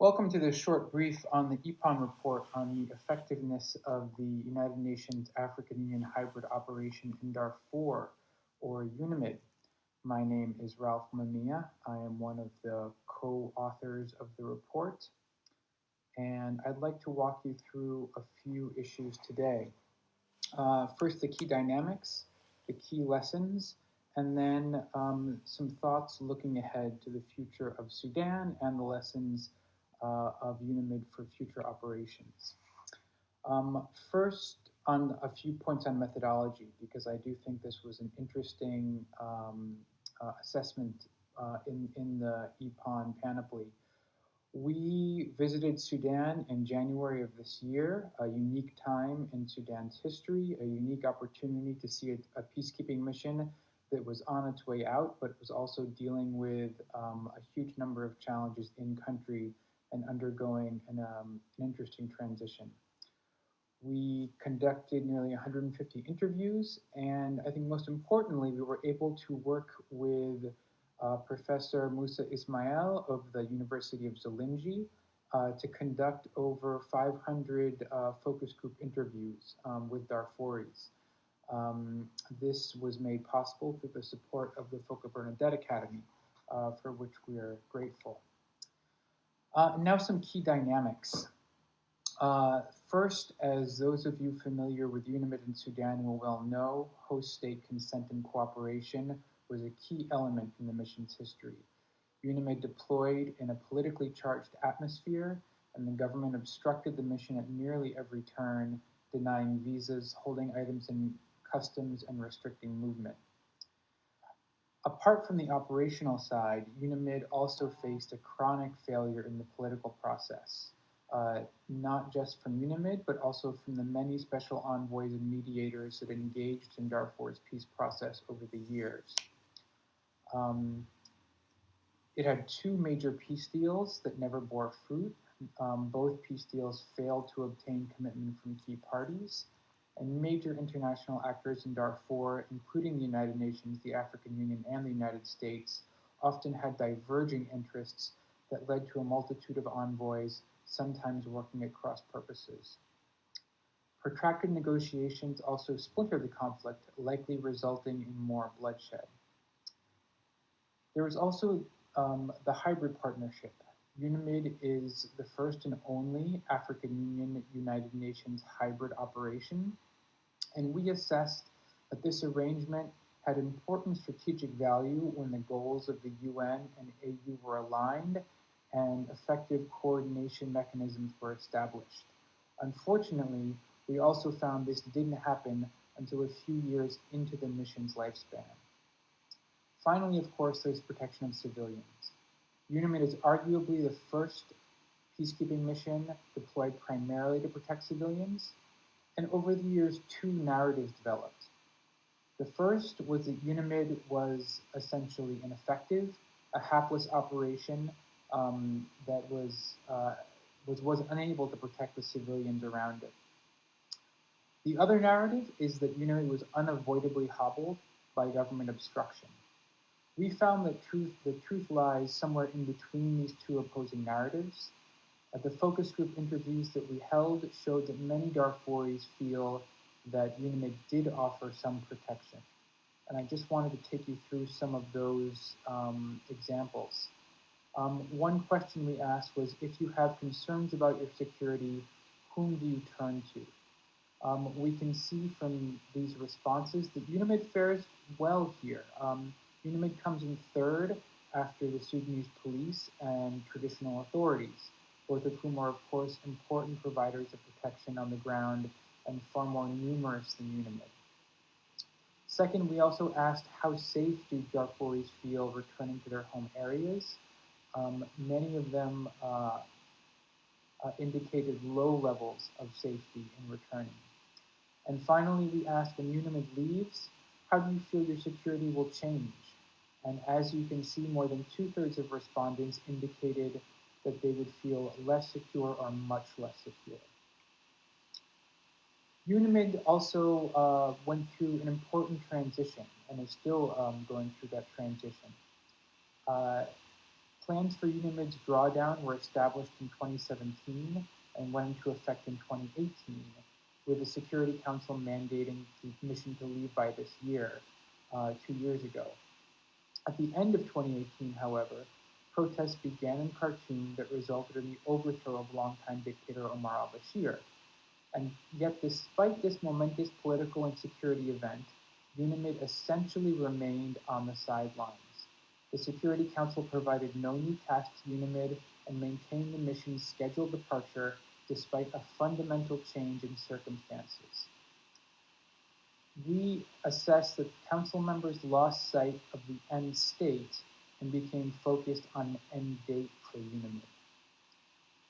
Welcome to this short brief on the EPON report on the effectiveness of the United Nations African Union Hybrid Operation in Darfur, or UNAMID. My name is Ralph Mamiya. I am one of the co-authors of the report, and I'd like to walk you through a few issues today. First, the key dynamics, the key lessons, and then some thoughts looking ahead to the future of Sudan and the lessons of UNAMID for future operations. First, on a few points on methodology, because I do think this was an interesting assessment in the EPON panoply. We visited Sudan in January of this year, a unique time in Sudan's history, a unique opportunity to see a peacekeeping mission that was on its way out, but was also dealing with a huge number of challenges in country and undergoing an interesting transition. We conducted nearly 150 interviews, and I think most importantly, we were able to work with Professor Musa Ismail of the University of Zolinghi to conduct over 500 focus group interviews with Darfuris. This was made possible through the support of the Foca Bernadette Academy, for which we are grateful. Now some key dynamics. First, as those of you familiar with UNAMID in Sudan will well know, host state consent and cooperation was a key element in the mission's history. UNAMID deployed in a politically charged atmosphere, and the government obstructed the mission at nearly every turn, denying visas, holding items in customs, and restricting movement. Apart from the operational side, UNAMID also faced a chronic failure in the political process, not just from UNAMID, but also from the many special envoys and mediators that engaged in Darfur's peace process over the years. It had two major peace deals that never bore fruit. Both peace deals failed to obtain commitment from key parties, and major international actors in Darfur, including the United Nations, the African Union, and the United States, often had diverging interests that led to a multitude of envoys, sometimes working at cross purposes. Protracted negotiations also splintered the conflict, likely resulting in more bloodshed. There was also the hybrid partnership. UNAMID is the first and only African Union United Nations hybrid operation, and we assessed that this arrangement had important strategic value when the goals of the UN and AU were aligned and effective coordination mechanisms were established. Unfortunately, we also found this didn't happen until a few years into the mission's lifespan. Finally, of course, there's protection of civilians. UNAMID is arguably the first peacekeeping mission deployed primarily to protect civilians, and over the years, two narratives developed. The first was that UNAMID was essentially ineffective, a hapless operation that was unable to protect the civilians around it. The other narrative is that UNAMID was unavoidably hobbled by government obstruction. We found that the truth lies somewhere in between these two opposing narratives. The focus group interviews that we held showed that many Darfuris feel that UNAMID did offer some protection. And I just wanted to take you through some of those examples. One question we asked was, if you have concerns about your security, whom do you turn to? We can see from these responses that UNAMID fares well here. UNAMID comes in third after the Sudanese police and traditional authorities, both of whom are, of course, important providers of protection on the ground and far more numerous than UNAMID. Second, we also asked, how safe do Darfuris feel returning to their home areas? Many of them indicated low levels of safety in returning. And finally, we asked, when UNAMID leaves, how do you feel your security will change? And as you can see, more than 2/3 of respondents indicated that they would feel less secure or much less secure. UNAMID also went through an important transition and is still going through that transition. Plans for UNAMID's drawdown were established in 2017 and went into effect in 2018, with the Security Council mandating the mission to leave by this year, 2 years ago. At the end of 2018, however, protests began in Khartoum that resulted in the overthrow of longtime dictator Omar al-Bashir. And yet, despite this momentous political and security event, UNAMID essentially remained on the sidelines. The Security Council provided no new tasks to UNAMID and maintained the mission's scheduled departure despite a fundamental change in circumstances. We assess that council members lost sight of the end state and became focused on an end date for UNAMID.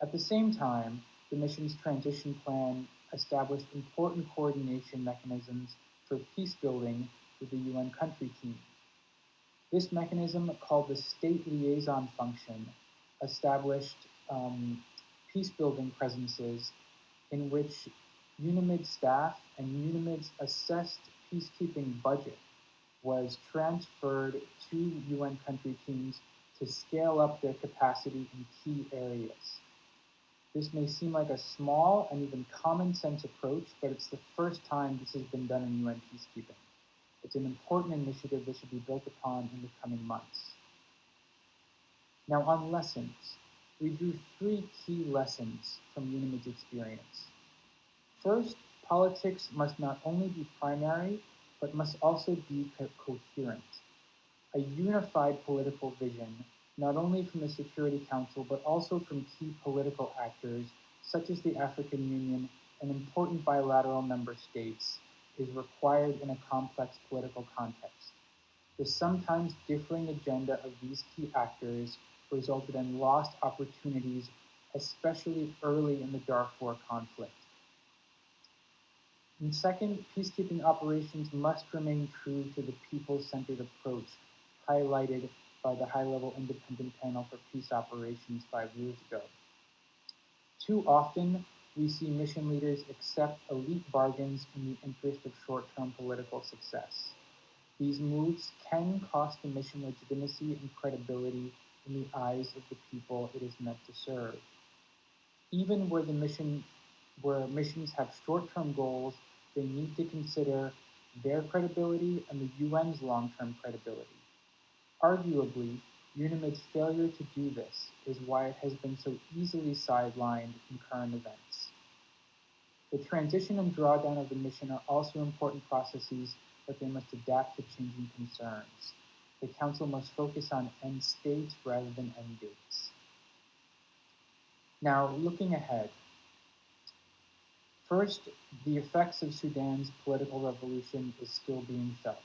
At the same time, the mission's transition plan established important coordination mechanisms for peace building with the UN country team. This mechanism, called the State Liaison Function, established peace-building presences in which UNAMID staff and UNAMID's assessed peacekeeping budget was transferred to UN country teams to scale up their capacity in key areas. This may seem like a small and even common sense approach, but it's the first time this has been done in UN peacekeeping. It's an important initiative that should be built upon in the coming months. Now, on lessons, we drew 3 key lessons from UNAMID's experience. First, politics must not only be primary, but must also be coherent. A unified political vision, not only from the Security Council, but also from key political actors, such as the African Union and important bilateral member states, is required in a complex political context. The sometimes differing agenda of these key actors resulted in lost opportunities, especially early in the Darfur conflict. And second, peacekeeping operations must remain true to the people-centered approach highlighted by the high-level independent panel for peace operations 5 years ago. Too often, we see mission leaders accept elite bargains in the interest of short-term political success. These moves can cost the mission legitimacy and credibility in the eyes of the people it is meant to serve. Even where missions have short-term goals, they need to consider their credibility and the UN's long-term credibility. Arguably, UNAMID's failure to do this is why it has been so easily sidelined in current events. The transition and drawdown of the mission are also important processes, but they must adapt to changing concerns. The Council must focus on end states rather than end dates. Now, looking ahead. First, the effects of Sudan's political revolution is still being felt.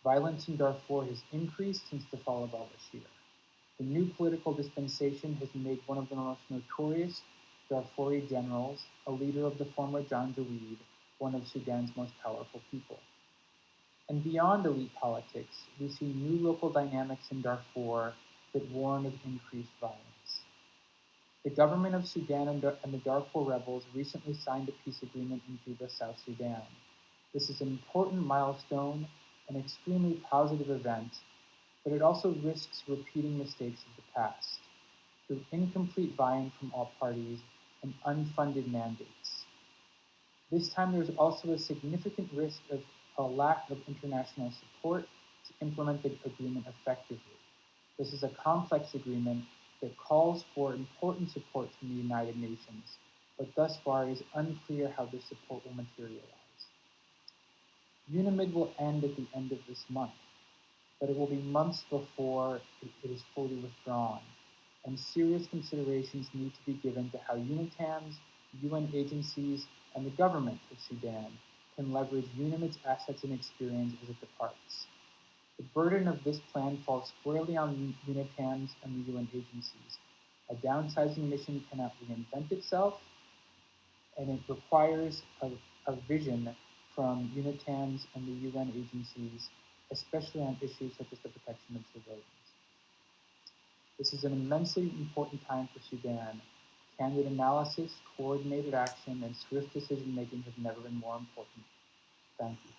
Violence in Darfur has increased since the fall of al-Bashir. The new political dispensation has made one of the most notorious Darfuri generals, a leader of the former Janjaweed, one of Sudan's most powerful people. And beyond elite politics, we see new local dynamics in Darfur that warn of increased violence. The government of Sudan and the Darfur rebels recently signed a peace agreement in Juba, South Sudan. This is an important milestone, an extremely positive event, but it also risks repeating mistakes of the past through incomplete buy-in from all parties and unfunded mandates. This time there's also a significant risk of a lack of international support to implement the agreement effectively. This is a complex agreement that calls for important support from the United Nations, but thus far it is unclear how this support will materialize. UNAMID will end at the end of this month, but it will be months before it is fully withdrawn, and serious considerations need to be given to how UNITAMs, UN agencies, and the government of Sudan can leverage UNAMID's assets and experience as it departs. The burden of this plan falls squarely on UNITAMs and the UN agencies. A downsizing mission cannot reinvent itself, and it requires a vision from UNITAMs and the UN agencies, especially on issues such as the protection of civilians. This is an immensely important time for Sudan. Candid analysis, coordinated action, and swift decision-making have never been more important. Thank you.